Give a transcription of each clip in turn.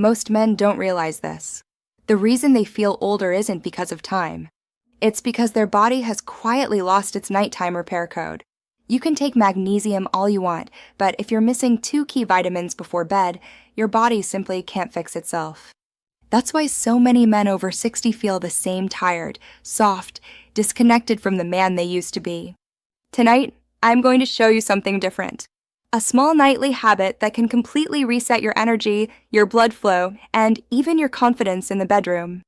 Most men don't realize this. The reason they feel older isn't because of time. It's because their body has quietly lost its nighttime repair code. You can take magnesium all you want, but if you're missing 2 key vitamins before bed, your body simply can't fix itself. That's why so many men over 60 feel the same tired, soft, disconnected from the man they used to be. Tonight, I'm going to show you something different. A small nightly habit that can completely reset your energy, your blood flow, and even your confidence in the bedroom.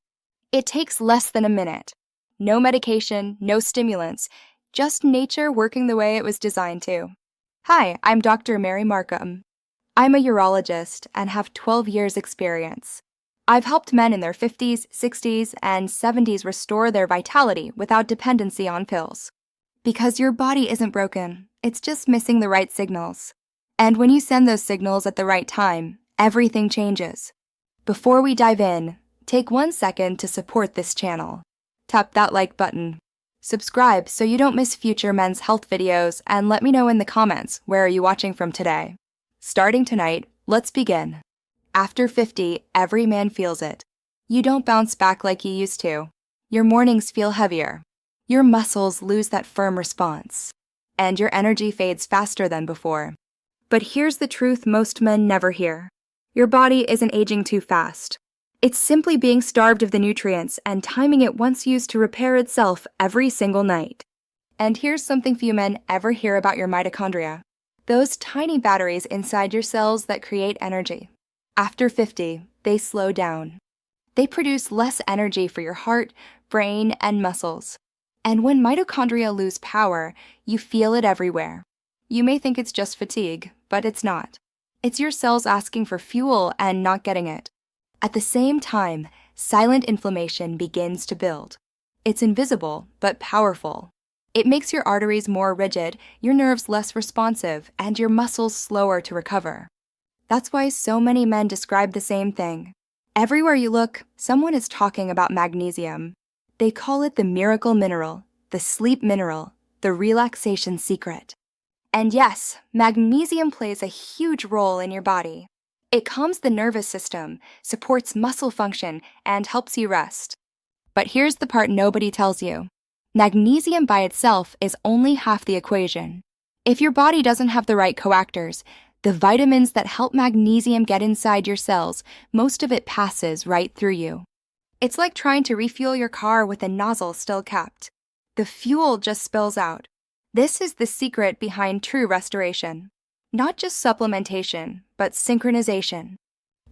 It takes less than a minute. No medication, no stimulants, just nature working the way it was designed to. Hi, I'm Dr. Mary Markham. I'm a urologist and have 12 years experience. I've helped men in their 50s, 60s, and 70s restore their vitality without dependency on pills. Because your body isn't broken, it's just missing the right signals. And when you send those signals at the right time, everything changes. Before we dive in, take 1 second to support this channel. Tap that like button. Subscribe so you don't miss future men's health videos, and let me know in the comments where are you watching from today. Starting tonight, let's begin. After 50, every man feels it. You don't bounce back like you used to. Your mornings feel heavier. Your muscles lose that firm response. And your energy fades faster than before. But here's the truth most men never hear. Your body isn't aging too fast. It's simply being starved of the nutrients and timing it once used to repair itself every single night. And here's something few men ever hear about your mitochondria. Those tiny batteries inside your cells that create energy. After 50, they slow down. They produce less energy for your heart, brain, and muscles. And when mitochondria lose power, you feel it everywhere. You may think it's just fatigue, but it's not. It's your cells asking for fuel and not getting it. At the same time, silent inflammation begins to build. It's invisible, but powerful. It makes your arteries more rigid, your nerves less responsive, and your muscles slower to recover. That's why so many men describe the same thing. Everywhere you look, someone is talking about magnesium. They call it the miracle mineral, the sleep mineral, the relaxation secret. And yes, magnesium plays a huge role in your body. It calms the nervous system, supports muscle function, and helps you rest. But here's the part nobody tells you. Magnesium by itself is only half the equation. If your body doesn't have the right coactors, the vitamins that help magnesium get inside your cells, most of it passes right through you. It's like trying to refuel your car with a nozzle still capped. The fuel just spills out. This is the secret behind true restoration. Not just supplementation, but synchronization.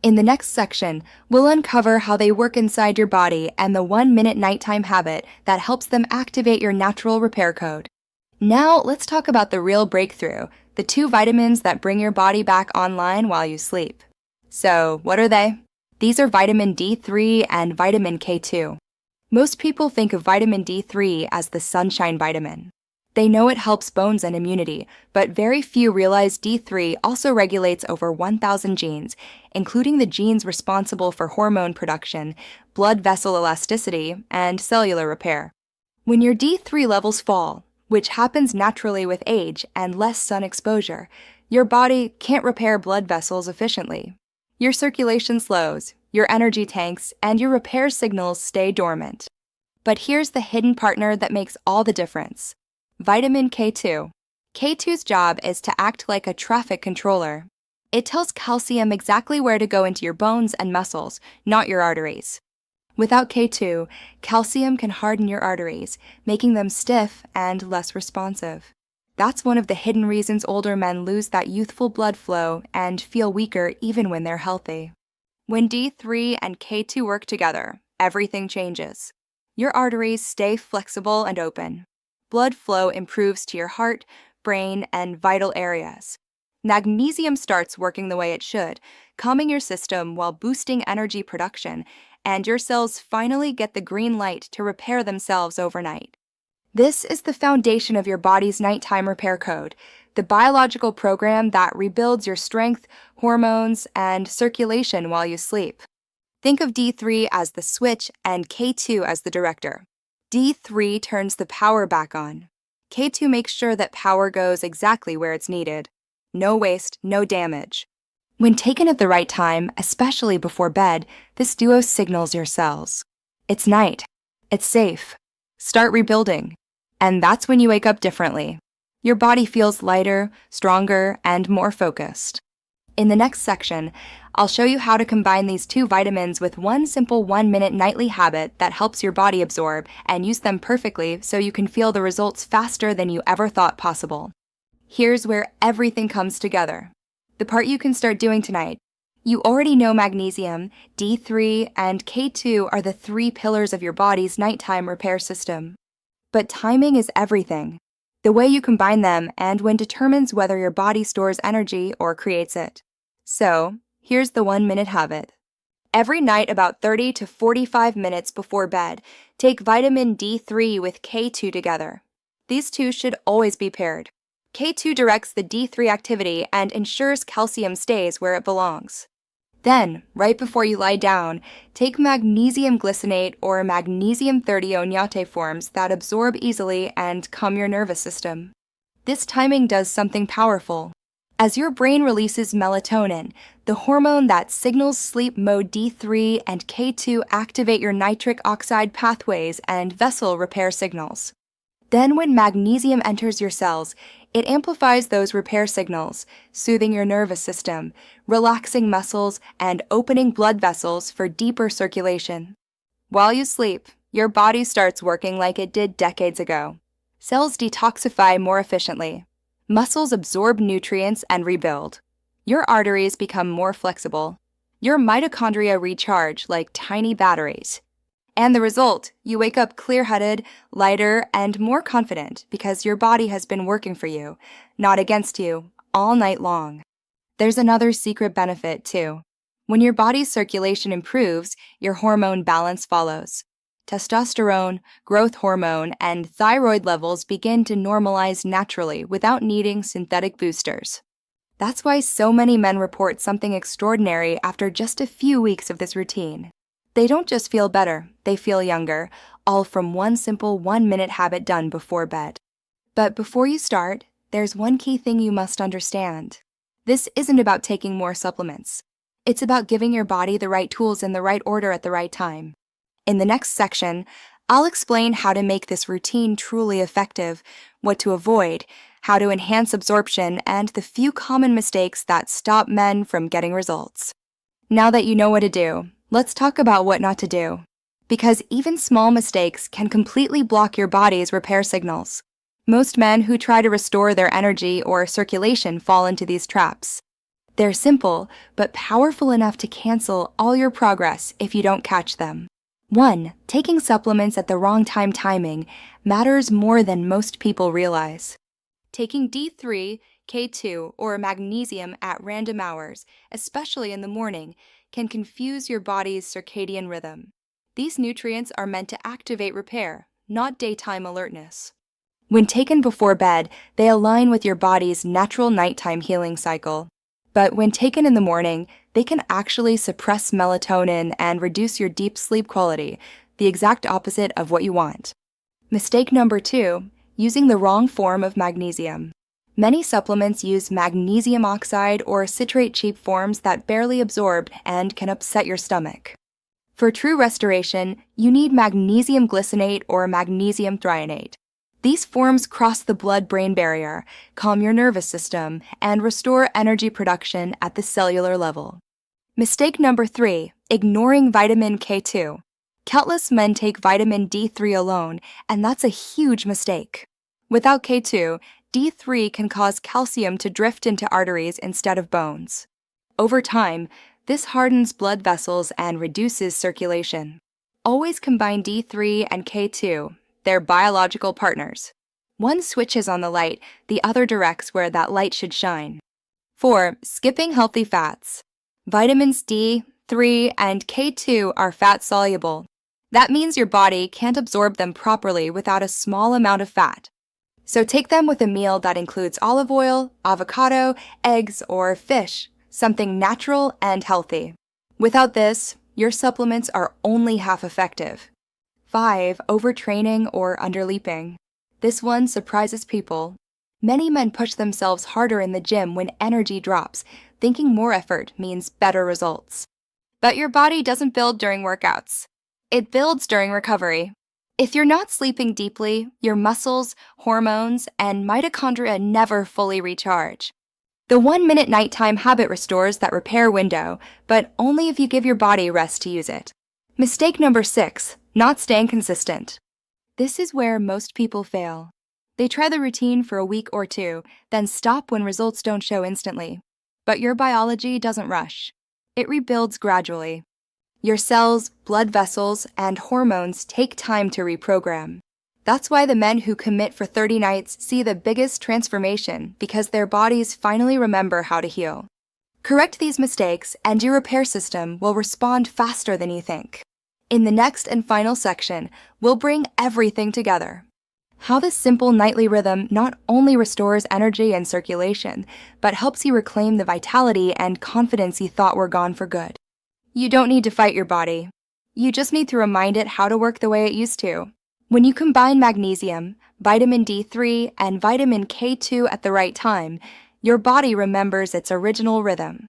In the next section, we'll uncover how they work inside your body and the 1-minute nighttime habit that helps them activate your natural repair code. Now, let's talk about the real breakthrough, the 2 vitamins that bring your body back online while you sleep. So, what are they? These are vitamin D3 and vitamin K2. Most people think of vitamin D3 as the sunshine vitamin. They know it helps bones and immunity, but very few realize D3 also regulates over 1,000 genes, including the genes responsible for hormone production, blood vessel elasticity, and cellular repair. When your D3 levels fall, which happens naturally with age and less sun exposure, your body can't repair blood vessels efficiently. Your circulation slows, your energy tanks, and your repair signals stay dormant. But here's the hidden partner that makes all the difference. Vitamin K2. K2's job is to act like a traffic controller. It tells calcium exactly where to go into your bones and muscles, not your arteries. Without K2, calcium can harden your arteries, making them stiff and less responsive. That's one of the hidden reasons older men lose that youthful blood flow and feel weaker even when they're healthy. When D3 and K2 work together, everything changes. Your arteries stay flexible and open. Blood flow improves to your heart, brain, and vital areas. Magnesium starts working the way it should, calming your system while boosting energy production, and your cells finally get the green light to repair themselves overnight. This is the foundation of your body's nighttime repair code, the biological program that rebuilds your strength, hormones, and circulation while you sleep. Think of D3 as the switch and K2 as the director. D3 turns the power back on. K2 makes sure that power goes exactly where it's needed. No waste, no damage. When taken at the right time, especially before bed, this duo signals your cells. It's night. It's safe. Start rebuilding. And that's when you wake up differently. Your body feels lighter, stronger, and more focused. In the next section, I'll show you how to combine these two vitamins with one simple 1-minute nightly habit that helps your body absorb and use them perfectly so you can feel the results faster than you ever thought possible. Here's where everything comes together. The part you can start doing tonight. You already know magnesium, D3, and K2 are the 3 pillars of your body's nighttime repair system. But timing is everything. The way you combine them and when determines whether your body stores energy or creates it. So, here's the 1-minute habit. Every night about 30 to 45 minutes before bed, take vitamin D3 with K2 together. These two should always be paired. K2 directs the D3 activity and ensures calcium stays where it belongs. Then, right before you lie down, take magnesium glycinate or magnesium 30-onyate forms that absorb easily and calm your nervous system. This timing does something powerful. As your brain releases melatonin, the hormone that signals sleep mode, D3 and K2 activate your nitric oxide pathways and vessel repair signals. Then when magnesium enters your cells, it amplifies those repair signals, soothing your nervous system, relaxing muscles, and opening blood vessels for deeper circulation. While you sleep, your body starts working like it did decades ago. Cells detoxify more efficiently. Muscles absorb nutrients and rebuild. Your arteries become more flexible. Your mitochondria recharge like tiny batteries. And the result, you wake up clear-headed, lighter, and more confident because your body has been working for you, not against you, all night long. There's another secret benefit, too. When your body's circulation improves, your hormone balance follows. Testosterone, growth hormone, and thyroid levels begin to normalize naturally without needing synthetic boosters. That's why so many men report something extraordinary after just a few weeks of this routine. They don't just feel better, they feel younger, all from one simple 1-minute habit done before bed. But before you start, there's one key thing you must understand. This isn't about taking more supplements. It's about giving your body the right tools in the right order at the right time. In the next section, I'll explain how to make this routine truly effective, what to avoid, how to enhance absorption, and the few common mistakes that stop men from getting results. Now that you know what to do, let's talk about what not to do. Because even small mistakes can completely block your body's repair signals. Most men who try to restore their energy or circulation fall into these traps. They're simple, but powerful enough to cancel all your progress if you don't catch them. 1. Taking supplements at the wrong timing matters more than most people realize. Taking D3, K2, or magnesium at random hours, especially in the morning, can confuse your body's circadian rhythm. These nutrients are meant to activate repair, not daytime alertness. When taken before bed, they align with your body's natural nighttime healing cycle. But when taken in the morning, they can actually suppress melatonin and reduce your deep sleep quality, the exact opposite of what you want. Mistake number 2, using the wrong form of magnesium. Many supplements use magnesium oxide or citrate cheap forms that barely absorb and can upset your stomach. For true restoration, you need magnesium glycinate or magnesium threonate. These forms cross the blood-brain barrier, calm your nervous system, and restore energy production at the cellular level. Mistake number 3, ignoring vitamin K2. Countless men take vitamin D3 alone, and that's a huge mistake. Without K2, D3 can cause calcium to drift into arteries instead of bones. Over time, this hardens blood vessels and reduces circulation. Always combine D3 and K2. They're biological partners. One switches on the light, the other directs where that light should shine. 4. Skipping healthy fats. Vitamins D, 3, and K2 are fat-soluble. That means your body can't absorb them properly without a small amount of fat. So take them with a meal that includes olive oil, avocado, eggs, or fish, something natural and healthy. Without this, your supplements are only half effective. 5. Overtraining or underleaping. This one surprises people. Many men push themselves harder in the gym when energy drops, thinking more effort means better results. But your body doesn't build during workouts. It builds during recovery. If you're not sleeping deeply, your muscles, hormones, and mitochondria never fully recharge. The 1-minute nighttime habit restores that repair window, but only if you give your body rest to use it. Mistake number 6, not staying consistent. This is where most people fail. They try the routine for a week or 2, then stop when results don't show instantly. But your biology doesn't rush. It rebuilds gradually. Your cells, blood vessels, and hormones take time to reprogram. That's why the men who commit for 30 nights see the biggest transformation, because their bodies finally remember how to heal. Correct these mistakes, and your repair system will respond faster than you think. In the next and final section, we'll bring everything together. How this simple nightly rhythm not only restores energy and circulation, but helps you reclaim the vitality and confidence you thought were gone for good. You don't need to fight your body. You just need to remind it how to work the way it used to. When you combine magnesium, vitamin D3, and vitamin K2 at the right time, your body remembers its original rhythm.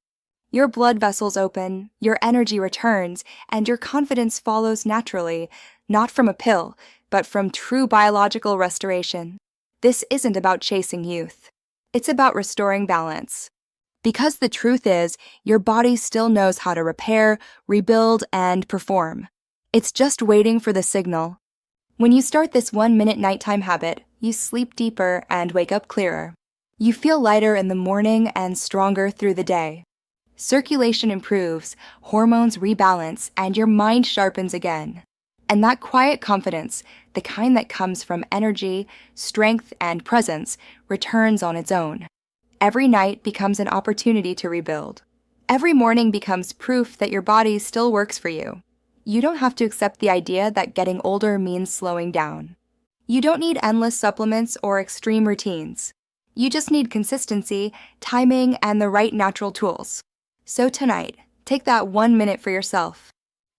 Your blood vessels open, your energy returns, and your confidence follows naturally, not from a pill, but from true biological restoration. This isn't about chasing youth. It's about restoring balance. Because the truth is, your body still knows how to repair, rebuild, and perform. It's just waiting for the signal. When you start this 1-minute nighttime habit, you sleep deeper and wake up clearer. You feel lighter in the morning and stronger through the day. Circulation improves, hormones rebalance, and your mind sharpens again. And that quiet confidence, the kind that comes from energy, strength, and presence, returns on its own. Every night becomes an opportunity to rebuild. Every morning becomes proof that your body still works for you. You don't have to accept the idea that getting older means slowing down. You don't need endless supplements or extreme routines. You just need consistency, timing, and the right natural tools. So tonight, take that 1 minute for yourself.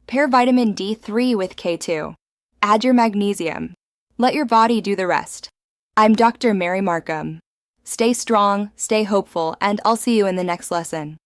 Pair vitamin D3 with K2. Add your magnesium. Let your body do the rest. I'm Dr. Mary Markham. Stay strong, stay hopeful, and I'll see you in the next lesson.